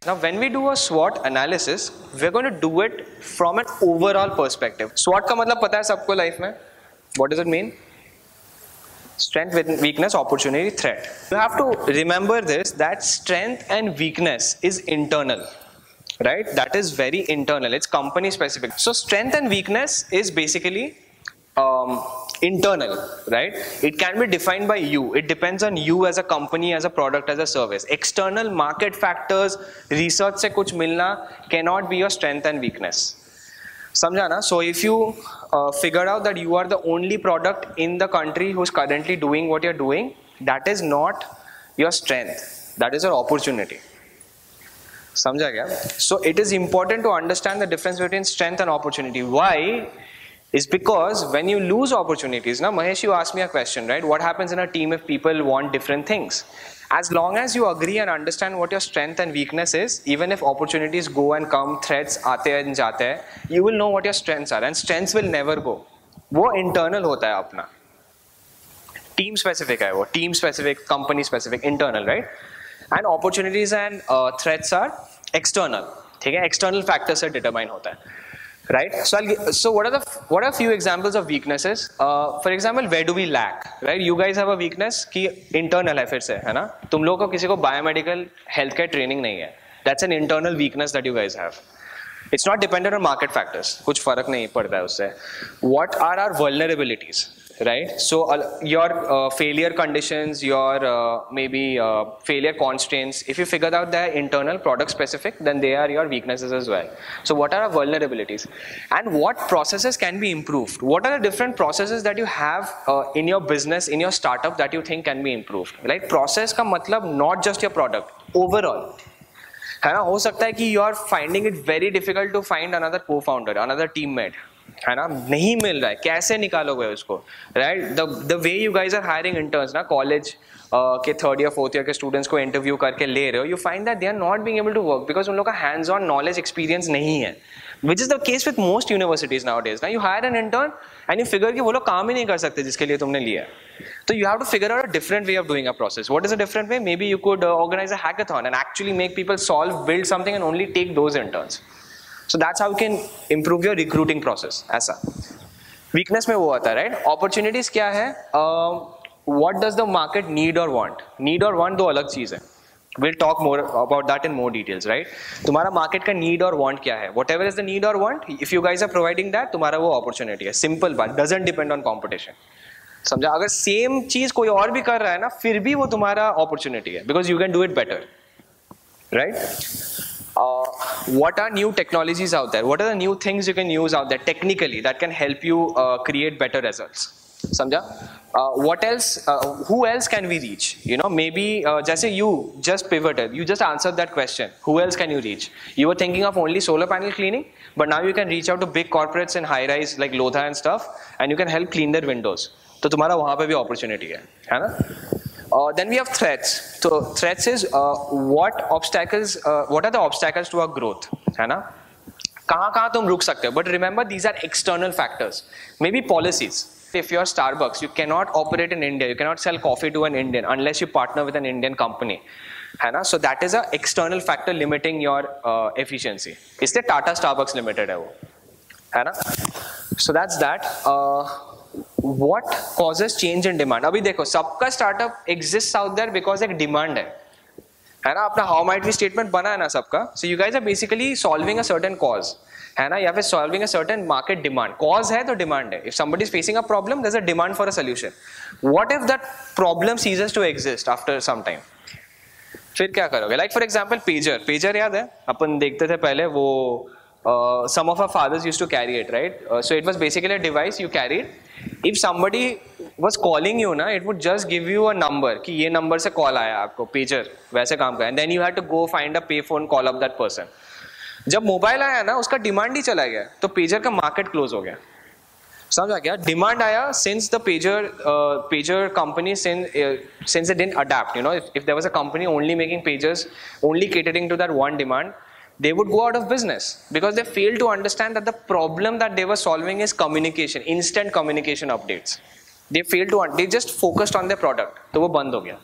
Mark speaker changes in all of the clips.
Speaker 1: Now, when we do a SWOT analysis, we're going to do it from an overall perspective. SWOT का मतलब पता है सबको life में? What does it mean? Strength, weakness, opportunity, threat. You have to remember this, that strength and weakness is internal, right? That is very internal. It's company specific. So strength and weakness is basically internal, right? It can be defined by you. It depends on you as a company, as a product, as a service. External market factors, research से कुछ मिलना cannot be your strength and weakness. समझा ना? So if you figure out that you are the only product in the country who's currently doing what you're doing, that is not your strength. That is your opportunity. समझा क्या? So it is important to understand the difference between strength and opportunity. Why? Is because when you lose opportunities, now Mahesh, you asked me a question, right? What happens in a team if people want different things? As long as you agree and understand what your strength and weakness is, even if opportunities go and come, threats aate hain and jaate hain, you will know what your strengths are, and strengths will never go. वो internal होता है अपना. Team specific है वो, team specific, company specific, internal, right? And opportunities and threats are external. ठीक है? External factors से determine होता है. Right? So what are a few examples of weaknesses? For example, where do we lack? Right? You guys have a weakness कि internal है फिर से, है ना? तुम लोगों को किसी को biomedical healthcare training नहीं है. That's an internal weakness that you guys have. It's not dependent on market factors. कुछ फर्क नहीं पड़ता है उससे. What are our vulnerabilities? Right? So your failure conditions, your maybe failure constraints, if you figure out they're internal, product specific, then they are your weaknesses as well. So what are our vulnerabilities? And what processes can be improved? What are the different processes that you have in your business, in your startup that you think can be improved? Right? Process का मतलब not just your product, overall. है ना? हो सकता है कि you are finding it very difficult to find another co-founder, another teammate. है ना? नहीं मिल रहा है, कैसे निकालोगे उसको? Right? The way you guys are hiring interns ना, कॉलेज के थर्ड ईयर फोर्थ ईयर के स्टूडेंट्स को इंटरव्यू करके ले रहे हो, you find that they are not being able to work because उन लोग का हैंड्स ऑन नॉलेज एक्सपीरियंस नहीं है, which is the case with most universities nowadays. ना you hire an intern and you figure कि वो लोग काम ही नहीं कर सकते जिसके लिए तुमने लिया. So you have to figure out a different way of doing a process. What is a different way? Maybe you could organize a hackathon and actually make people solve, build something and only take those interns. So that's how you can improve your recruiting process. ऐसा weakness में वो आता है, right? Opportunities क्या है? What does the market need or want? Need or want दो अलग चीज़ है. We'll talk more about that in more details, right? तुम्हारा market का need और want क्या है? Whatever is the need or want, if you guys are providing that, तुम्हारा वो opportunity है. Simple बात, doesn't depend on competition. समझा? अगर सेम चीज़ कोई और भी कर रहा है ना, फिर भी वो तुम्हारा opportunity है, because you can do it better, right? What are new technologies out there? What are the new things you can use out there technically that can help you create better results? समझा? What else? Who else can we reach? You know, maybe जैसे you just pivoted, you just answered that question. Who else can you reach? You were thinking of only solar panel cleaning, but now you can reach out to big corporates and high rise like Lodha and stuff, and you can help clean their windows. तो तुम्हारा वहाँ पे भी opportunity है ना? Then we have threats. So threats is what are the obstacles to our growth, है ना? कहाँ तुम रुक सकते हो? But remember, these are external factors. Maybe policies. If you're Starbucks, you cannot operate in India. You cannot sell coffee to an Indian unless you partner with an Indian company, है ना? So that is a external factor limiting your efficiency. इसलिए Tata Starbucks Limited है वो, है ना? So that's that. What causes change in demand? अभी देखो, सबका startup exists out there because एक डिमांड है ना? अपना हाउ माइट बी स्टेटमेंट बना है ना सबका. So you guys are basically solving a certain cause, है ना? या फिर solving a certain market demand. Cause है तो डिमांड है. If somebody is facing a problem, there's a demand for a solution. What if that problem ceases to exist after some time? फिर क्या करोगे? Like for example, pager याद है? अपन देखते थे पहले वो some of our fathers used to carry it, right? So it was basically a device you carried. If somebody was calling you ना, it would just give you a number कि ये number से call आया आपको, pager वैसे काम का, and then you had to go find a payphone, call up that person. जब मोबाइल आया ना, उसका डिमांड ही चला गया, तो पेजर का मार्केट क्लोज हो गया. समझा क्या? डिमांड आया since the pager company since it didn't adapt. You know, if there was a company only making pagers, only catering to that one demand, they would go out of business because they failed to understand that the problem that they were solving is communication, instant communication updates. They just focused on their product, तो वो बंद हो गया.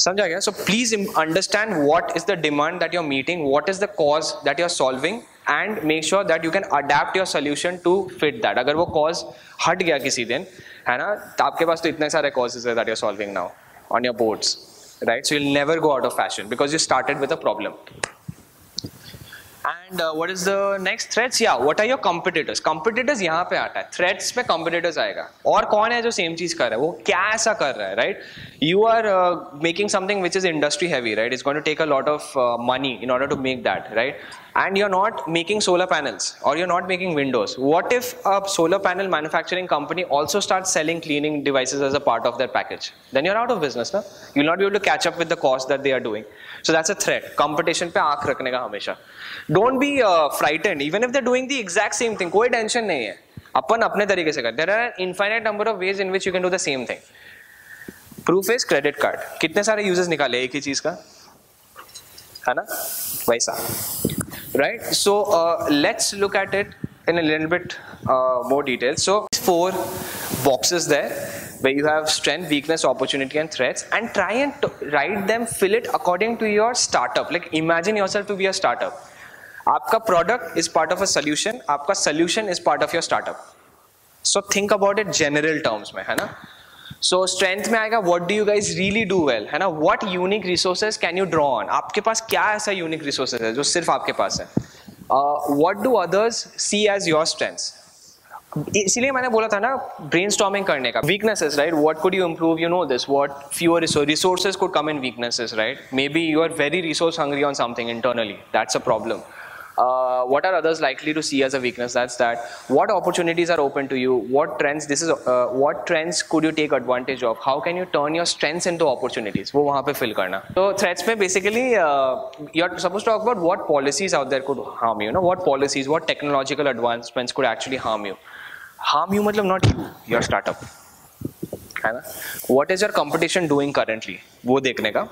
Speaker 1: समझा गया? So please understand what is the demand that you're meeting, what is the cause that you're solving, and make sure that you can adapt your solution to fit that. अगर वो cause हट गया किसी दिन, है ना, तो आपके पास तो इतने सारे causes है that you're solving now on your boards, right? So you'll never go out of fashion because you started with a problem. And what is the next? Threats. Yeah, what are your competitors? Competitors यहाँ पे आता है, threats पे competitors आएगा. और कौन है जो same चीज कर रहा है, वो क्या ऐसा कर रहा है, right? You are making something which is industry heavy, right? It's going to take a lot of money in order to make that, right? And you're not making solar panels, or you're not making windows. What if a solar panel manufacturing company also starts selling cleaning devices as a part of their package? Then you're out of business, na? You'll not be able to catch up with the cost that they are doing. So that's a threat. Competition पे आँख रखने का हमेशा. Don't be frightened, even if they're doing the exact same thing. कोई tension नहीं है. अपन अपने तरीके से कर. There are an infinite number of ways in which you can do the same thing. Proof is credit card. कितने सारे users निकाले एक ही चीज का, है ना? वैसा, right? So let's look at it in a little bit more detail. So 4 boxes there, where you have strength, weakness, opportunity, and threats, and try and write them, fill it according to your startup. Like imagine yourself to be a startup. आपका product is part of a solution. आपका solution is part of your startup. So think about it general terms में, है ना? So strength में आएगा, what do you guys really do well, है ना? What unique resources can you draw on? आपके पास क्या ऐसा unique resources है जो सिर्फ आपके पास है? What do others see as your strengths? इसीलिए मैंने बोला था ना brainstorming करने का. Weaknesses, right? What could you improve? You know this. What fewer resources could come in weaknesses, right? Maybe you are very resource hungry on something internally. That's a problem. What are others likely to see as a weakness? That's that. What opportunities are open to you? What trends? This is what trends could you take advantage of? How can you turn your strengths into opportunities? वो वहाँ पे fill करना. So threats में basically you're supposed to talk about what policies out there could harm you. You know, what policies, what technological advancements could actually harm you. Harm you मतलब not you, your startup, है ना? What is your competition doing currently? वो देखने का.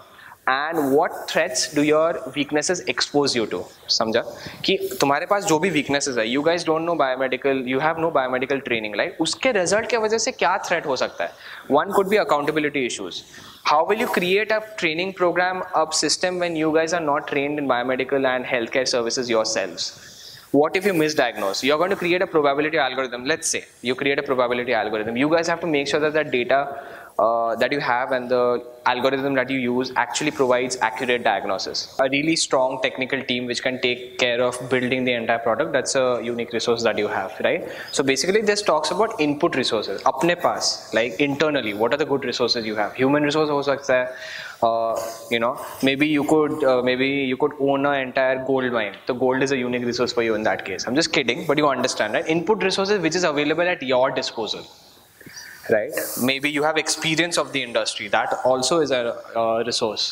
Speaker 1: And what threats do your weaknesses expose you to? समझा कि तुम्हारे पास जो भी weaknesses है, you guys don't know biomedical, you have no biomedical training, right? उसके result के वजह से क्या threat हो सकता है? One could be accountability issues. How will you create a training program, a system when you guys are not trained in biomedical and healthcare services yourselves? What if you misdiagnose? You're going to create a probability algorithm. Let's say you create a probability algorithm. You guys have to make sure that that data that you have and the algorithm that you use actually provides accurate diagnosis. A really strong technical team which can take care of building the entire product, that's a unique resource that you have, right? So basically this talks about input resources. अपने पास, like internally, what are the good resources you have? Human resource हो सकता है, you know, maybe you could own an entire gold mine. So gold is a unique resource for you in that case. I'm just kidding, but you understand, right? Input resources which is available at your disposal, right? Maybe you have experience of the industry, that also is a resource,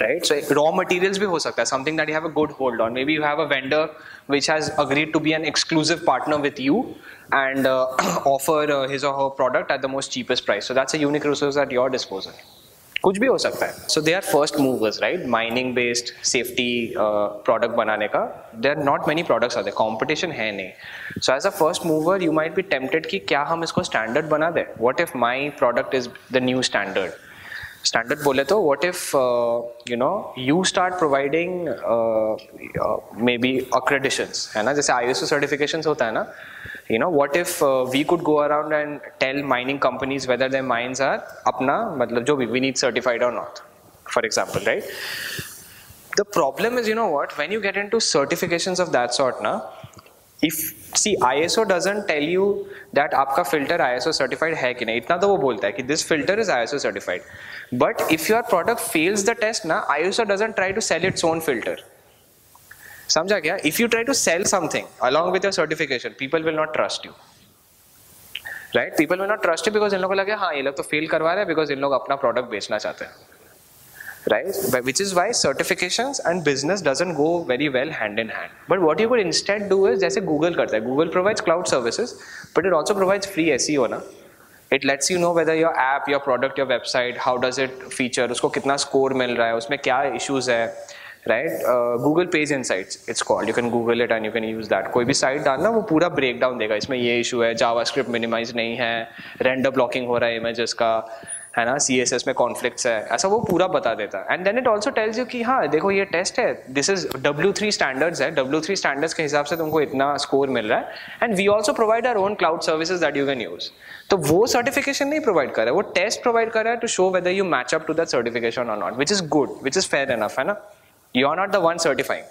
Speaker 1: right? So raw materials bhi ho sakta hai, something that you have a good hold on. Maybe you have a vendor which has agreed to be an exclusive partner with you and offer his or her product at the most cheapest price. So that's a unique resource at your disposal. कुछ भी हो सकता है. So they are first movers, right? Mining based safety product बनाने का, there are not many products are there, competition है नहीं. So as a first mover you might be tempted कि क्या हम इसको standard बना दें? What if my product is the new standard? Standard बोले तो what if you know you start providing maybe accreditations, है ना, जैसे ISO certifications होता है ना, you know, what if we could go around and tell mining companies whether their mines are अपना मतलब जो भी we need certified or not, for example, right? The problem is, you know what, when you get into certifications of that sort na, if see ISO doesn't tell you that आपका filter ISO certified है कि नहीं, इतना तो वो बोलता है कि this filter is ISO certified, but if your product fails the test ना, ISO doesn't try to sell its own filter. समझा क्या? If you try to sell something along with your certification, people will not trust you, right? People will not trust you because इन लोगों को लगे हाँ ये लोग तो fail करवा रहे हैं because इन लोग अपना product बेचना चाहते हैं, right? But which is why certifications and business doesn't go very well hand in hand. But what you could instead do is जैसे Google करता है, Google provides cloud services, but it also provides free SEO ना. It lets you know whether your app, your product, your website, how does it feature, उसको कितना score मिल रहा है, उसमें क्या issues है, right? Google Page Insights it's called. You can Google it and you can use that. कोई भी site डालना वो पूरा breakdown देगा, इसमें ये issue है, JavaScript minimize नहीं है, render blocking हो रहा है images का, है ना, CSS में कॉन्फ्लिक्ट्स है, ऐसा वो पूरा बता देता है. And then it also tells you कि हाँ देखो ये टेस्ट है, दिस इज W3 स्टैंडर्ड्स है, W3 स्टैंडर्ड्स के हिसाब से तुमको इतना स्कोर मिल रहा है. And we also provide our own cloud services that you can use. तो वो सर्टिफिकेशन नहीं प्रोवाइड कर रहा है, वो टेस्ट प्रोवाइड कर रहा है to show whether you match up to that certification और not, which is good, which is fair enough, है ना. You are not the one certifying,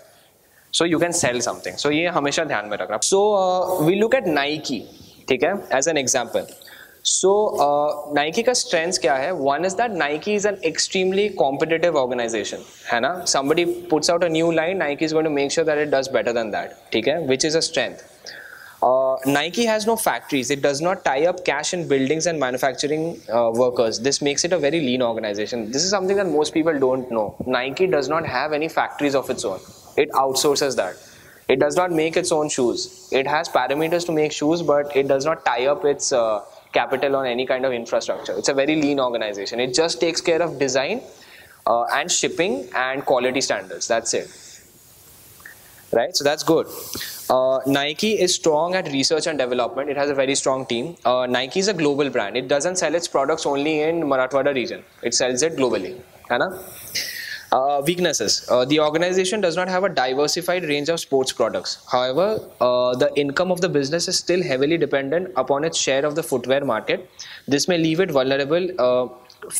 Speaker 1: so you can sell something. So ये हमेशा ध्यान में रखना. So we look at Nike, ठीक है, as an example. So Nike का strengths क्या है? One is that Nike is an extremely competitive organization, है ना. Somebody puts out a new line, Nike is going to make sure that it does better than that, ठीक है, which is a strength. Nike has no factories. It does not tie up cash in buildings and manufacturing workers. This makes it a very lean organization. This is something that most people don't know. Nike does not have any factories of its own. It outsources that. It does not make its own shoes. It has parameters to make shoes, but it does not tie up its capital on any kind of infrastructure. It's a very lean organization. It just takes care of design and shipping and quality standards. That's it. Right? So that's good. Nike is strong at research and development. It has a very strong team. Nike is a global brand. It doesn't sell its products only in Marathwada region. It sells it globally. है ना? Weaknesses. The organization does not have a diversified range of sports products. However, the income of the business is still heavily dependent upon its share of the footwear market. This may leave it vulnerable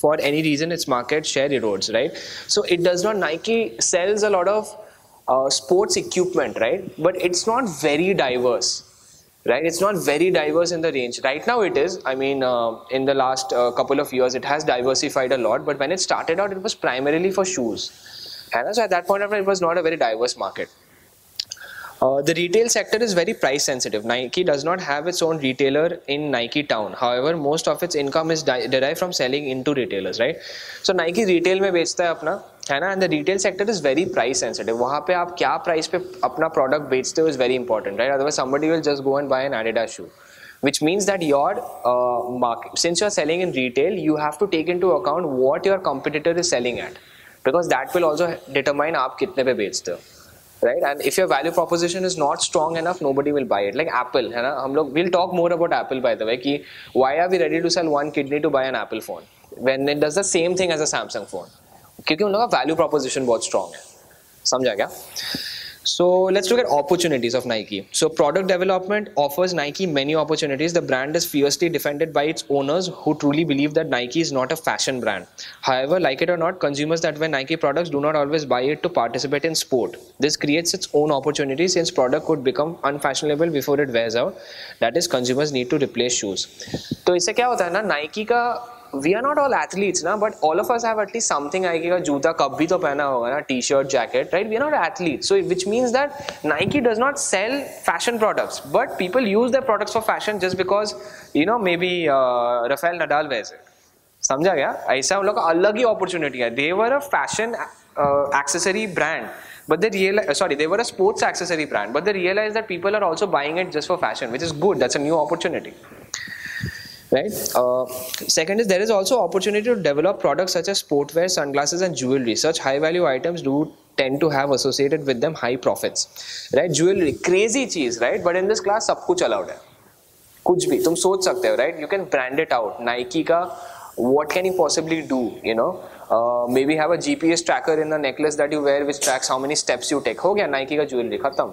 Speaker 1: for any reason its market share erodes, right? So it does not, Nike sells a lot of sports equipment, right? But it's not very diverse. Right, it's not very diverse in the range. Right now it is. I mean, in the last couple of years, it has diversified a lot. But when it started out, it was primarily for shoes. And so at that point of time, it was not a very diverse market. The retail sector is very price sensitive. Nike does not have its own retailer in Nike Town. However, most of its income is derived from selling into retailers, right? So Nike retail में बेचता है अपना, है ना, and the retail sector is very price sensitive. वहाँ पे आप क्या price पे अपना product बेचते हो is very important, right? Otherwise somebody will just go and buy an Adidas shoe, which means that your market, since you're selling in retail, you have to take into account what your competitor is selling at, because that will also determine आप कितने पे बेचते हो. Right, and if your value proposition is not strong enough, nobody will buy it. Like Apple, है ना, हम लोग, we'll talk more about Apple by the way, कि why are we ready to sell one kidney to buy an Apple phone when it does the same thing as a Samsung phone? क्योंकि उन लोगों का value proposition बहुत strong है. समझा क्या? So let's look at opportunities of Nike. So product development offers Nike many opportunities. The brand is fiercely defended by its owners who truly believe that Nike is not a fashion brand. However, like it or not, consumers that wear Nike products do not always buy it to participate in sport. This creates its own opportunities since product could become unfashionable before it wears out. That is, consumers need to replace shoes. तो इससे क्या होता है ना, Nike का, we are not all athletes ना, but all of us have at least something. Nike का जूता कब भी तो पहना होगा ना, T-shirt, jacket, right? We are not athletes, so which means that Nike does not sell fashion products, but people use their products for fashion just because, you know, maybe Rafael Nadal wears it. समझा क्या? ऐसा उन लोग का अलग ही opportunity है. They were a fashion accessory brand, but they realized, sorry, they were a sports accessory brand, but they realized that people are also buying it just for fashion, which is good. That's a new opportunity. Right. Second is there is also opportunity to develop products such as sportwear, sunglasses, and jewelry. Such high-value items do tend to have associated with them high profits. Right? Jewelry, crazy cheese, right? But in this class, सब कुछ allowed है. कुछ भी तुम सोच सकते हो, right? You can brand it out. Nike का, what can you possibly do? You know, maybe have a GPS tracker in the necklace that you wear, which tracks how many steps you take. हो गया Nike का jewelry खत्म.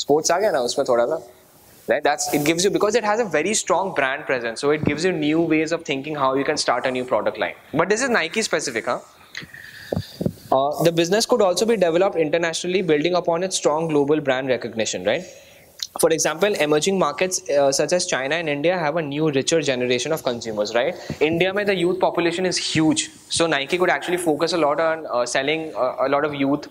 Speaker 1: Sports आ गया ना उसमें थोड़ा सा. Right? It gives you, because it has a very strong brand presence, so it gives you new ways of thinking how you can start a new product line. But this is Nike specific, huh? The business could also be developed internationally, building upon its strong global brand recognition, right? For example, emerging markets such as China and India have a new, richer generation of consumers, right? India mein the youth population is huge, so Nike could actually focus a lot on selling a lot of youth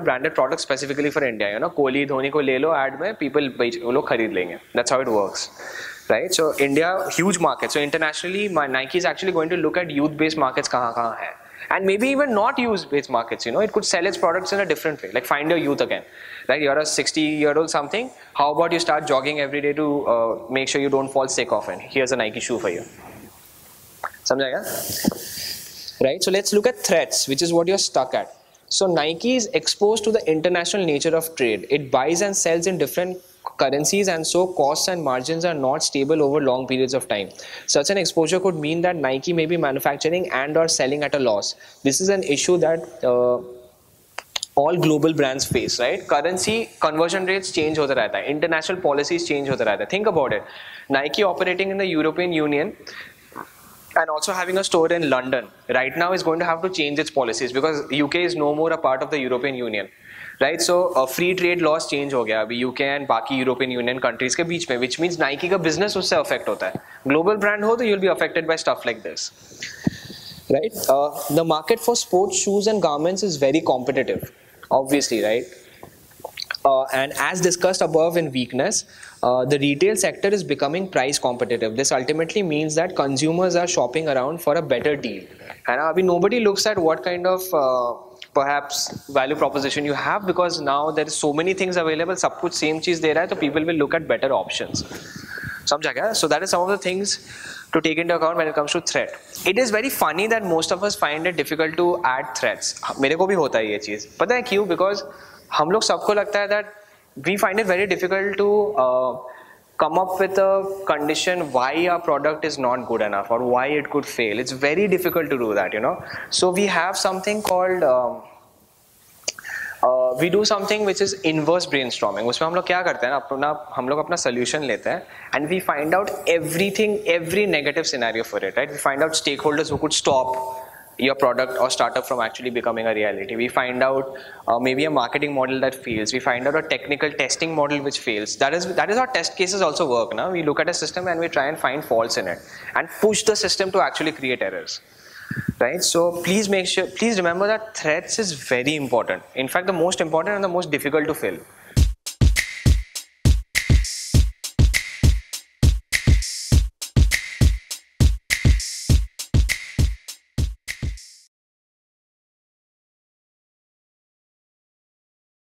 Speaker 1: branded products specifically for India. You know, Kohli, Dhoni को ले लो ad में, people वो लोग खरीद लेंगे. That's how it works, right? So India, huge market. So internationally, Nike is actually going to look at youth-based markets कहाँ है, and maybe even not youth-based markets. You know, it could sell its products in a different way, like find your youth again. Right? You're a 60-year-old something. How about you start jogging every day to make sure you don't fall sick often? Here's a Nike shoe for you. समझा क्या? Right? So let's look at threats, which is what you're stuck at. So Nike is exposed to the international nature of trade. It buys and sells in different currencies, and so costs and margins are not stable over long periods of time. Such an exposure could mean that Nike may be manufacturing and or selling at a loss. This is an issue that all global brands face, right? Currency conversion rates change होता रहता है, international policies change होता रहता है. Think about it. Nike operating in the European Union and also having a store in London right now is going to have to change its policies because UK is no more a part of the European Union, right? So free trade laws change हो गया अभी UK and बाकी European Union countries के बीच में, which means Nike का business उससे affect होता है. Global brand हो तो you'll be affected by stuff like this, right? The market for sports shoes and garments is very competitive, obviously, right? And as discussed above in weakness, the retail sector is becoming price competitive. This ultimately means that consumers are shopping around for a better deal. And I mean, nobody looks at what kind of perhaps value proposition you have, because now there is so many things available. सब कुछ same चीज दे रहा है, so people will look at better options. समझा क्या? So that is some of the things to take into account when it comes to threat. It is very funny that most of us find it difficult to add threats. मेरे को भी होता है ये चीज. पता है क्यों? Because हम लोग सबको लगता है that we find it very difficult to come up with a condition why our product is not good enough or why it could fail. It's very difficult to do that, you know. So we have something called we do something which is inverse brainstorming. उसमें हम लोग क्या करते हैं, हम लोग अपना solution लेते हैं and we find out everything, every negative scenario for it, right? We find out stakeholders who could stop your product or startup from actually becoming a reality. We find out maybe a marketing model that fails. We find out a technical testing model which fails. That is how test cases also work. Now we look at a system and we try and find faults in it and push the system to actually create errors, right? So please remember that threats is very important. In fact, the most important and the most difficult to fill.